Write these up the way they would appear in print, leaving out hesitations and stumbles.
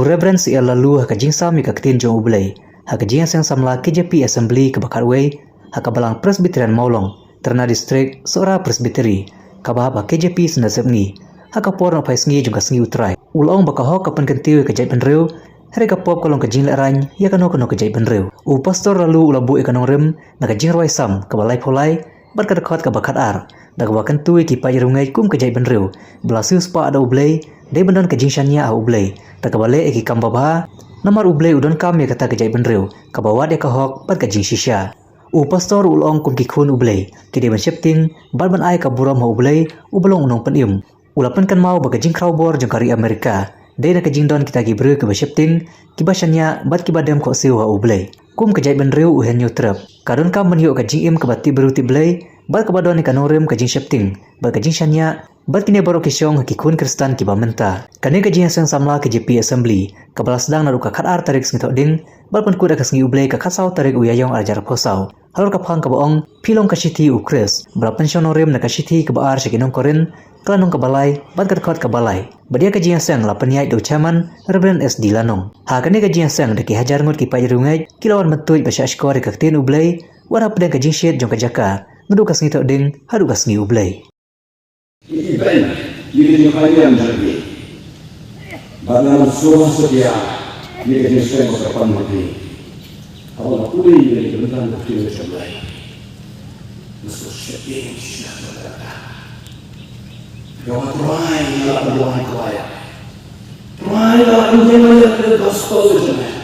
reverence ia lalu haka jingsa mi kaktin jong ublay haka jing sang samla KJP Assembly ke Bakarway haka balang Presbyterian Maulong terna distrik Sora Presbyteri kabahaba KJP senasepni haka por no paisngi jong kasngi utrai ulong bakaho kapan kentiu ke jai penreu hari kapop kolong ke jing lerany ya kano ke jai penreu u pastor lalu ulabu ikanong rem na ke jing roi sam ke balai polai berkedekot ke bakat ar dak bakan tui ki pajrungai kum ke jai penreu belasu spa ada ublay de bendan ke jing shania a ublay dak bale eki kambaba namar ublay udon kam ya kata ke jai penreu kabawat ya kahok pat ke jing shisha u pastor ulong kum ki khun ublay kide ban shepting ban ai ka buram ho ublay ubelong unong penim ulapan kan mau baga jing crowbor jong kari Amerika de na ke jing don kita ki bru ke ba shepting ki ba shania bat ki badam ko siu ha ublay kum ke jai penreu uhen yutrap kadon kam menyu ke jing im ke bati bru ti blay bat ke badon ni kanorem ke jing shepting bat ke jing shania bat kini baru kisyong ki kun Kristan ki ba menta kane ke jing sang samla KJP Assembly ke balas sedang naru ka khat ar tarik sngito ding bat pan kuda ka sngi ublay ka khasau tarik uyayong arjar posau halor ka phang ka baong pilong ka sithi ukres bra pensionorem na ka sithi ke ba ar sekinong korin kelanong ke balai bat ka khot ka balai badia ke jing sang la penyai do chaman Reverend SD Lanong ha kane ke jing sang de ki hajar ngot ki pajrungai kilawan metui ba syashkor ka tin ublay wara pedang ke jing shet jong ka jaka ndu ka sngi to ding hadu ka sngi ublay iban yiri kalian lagi banan semua sedia yiri niscaya ke depan mati awal pulih yiri benar betul sebelah musuh sedia siapa Gawat try na berdoa kaya. Try na mengenal the gospel jemaah.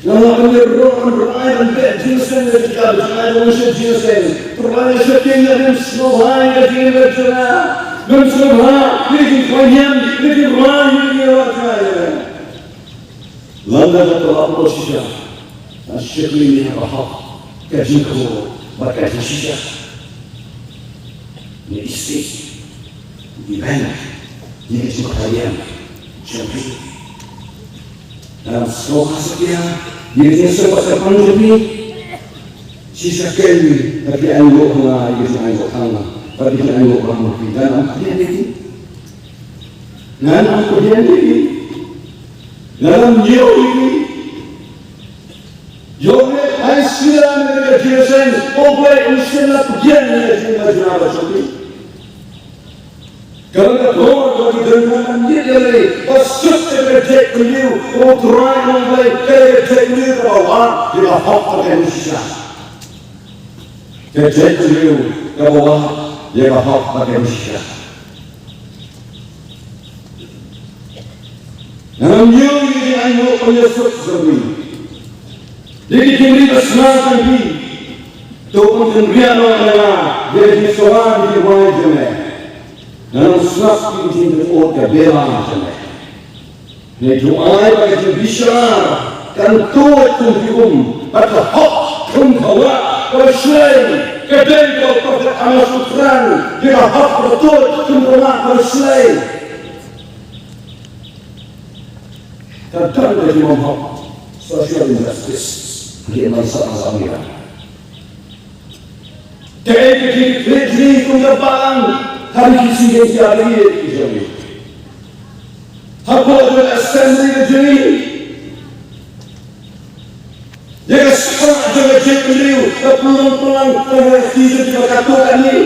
Lalu berdoa dan Jesus dan kita berdoa worship Jesus. Try worshiping dan semua yang kita berdoa. Dan semua kita koyam, kita doa ini orang. Lalu kita berdoa asyik ini apa? Kajiku berkata sisa. Ini istri. Ibadah ini juga kalian jadi dalam semua sekian ini sebab terpanjang sisa kali tapi anggap lah ini anggap Allah tapi anggap Allah dalam kalian ini dalam kalian ini dalam jiwa ini Jomle Islam dengan Jerusalem boleh usaha pujian dengan Jerusalem seperti Karena Lord bagi dengan dia dari pasut terjadi beliau utrai mulai terjadi beliau bawah di bawah Indonesia. Terjadi beliau bawah di bawah Indonesia. Namun dia ini hanya penyesat sendiri. Jadi kini bersenang di tuan kemudian orang jadi seorang di bawah jemaah. Dan snap ini order bela jemaah. Ini doa bagi besar dan tuat kumpium pada hak kumbawa berselain kedai kau pada anak sutran dia hak bertuat kumbawa berselain. Tentang dari hak social injustice di masyarakat Amerika. Jadi kita kumbawa hari kisi yang tiada ini jadi. Apa adalah assembly jadi? Jika sekarang jangan cek beliau, pulang tidak dikatakan ini.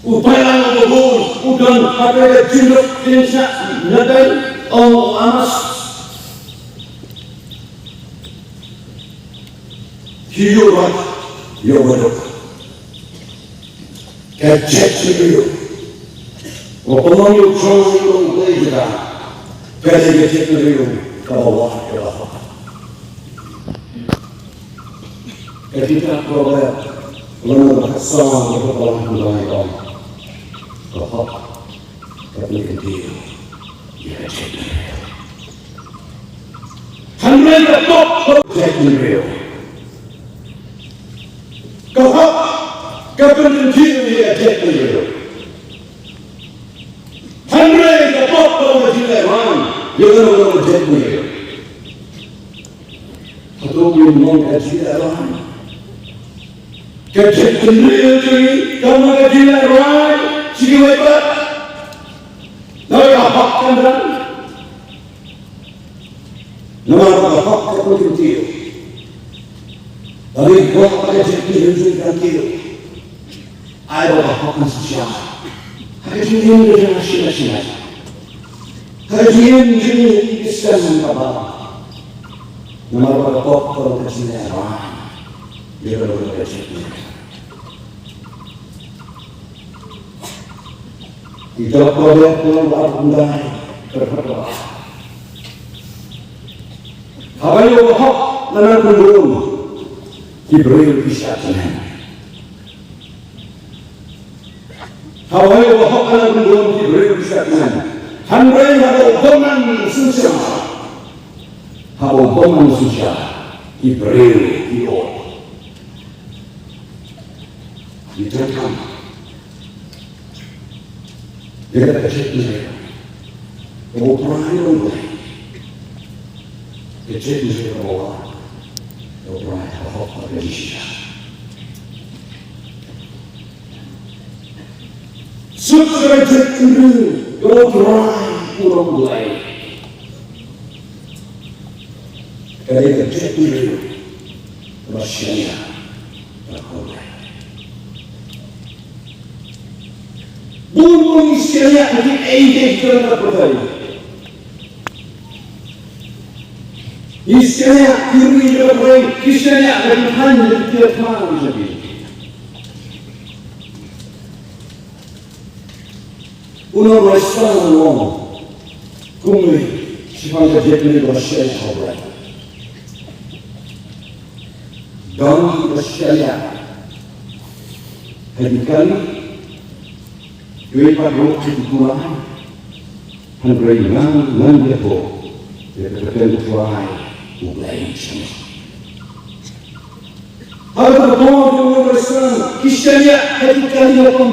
Upaya membangun, udan pada jilid insya nadai amas. Hidup, hidup. Kecek beliau, walaupun yang jauh yang berbeda, kecek beliau bawah ke bawah. Ketika program lemah besar berpelan pelan bawah, tapi kecil, dia kecek beliau. Henry tetap kecek beliau. Kau Kapten dia cek beliau. Henry dapat pemajikan, dia orang cek beliau. Atau belum kajian, cek beliau jadi kamu kajian, sih hebat. Nakakahak dan nakakahak kapag yung tiyo. Tapi buat pada jadi menunjukkan tiyo. Ayaw kahak ng sosial. Kajian dengan sila-sila. Kajian dengan iskan ng kabal. Namarapakok kalau kesinairan. Dia benar-benar kajian. Tidak boleh keluar undang berdoa. Kawayo hok nanan belum diberi kesehatan. Kawayo hok nanan belum diberi kesehatan. Handai habo boman susah. Habo boman susah diberi dio. Diterima. Dia kata kecil saya, mau pulang aja dong, kecil saya bawa, mau pulang aja, apa dari sini. Sudah kecil, mau pulang mulai, kerja kecil, rasanya tak boleh. Bunuh istilahnya di ide kita berdaya. Istilahnya kiri kita berdaya. Istilahnya dari hanya tiap hari jadi. Uno rasa long, kumi siapa jadi bersyai kau. Dan bersyai, hadikali. Dua padu kedua, handrai nang lepo, dia terkena tuai, mulai sama. Hal pertama yang berasal kisahnya hati kalian,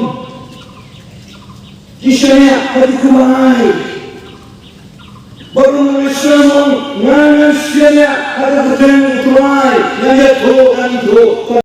kisahnya hati kumai. Baru berasal nang kisahnya hati terkena tuai, yang lepo kan itu.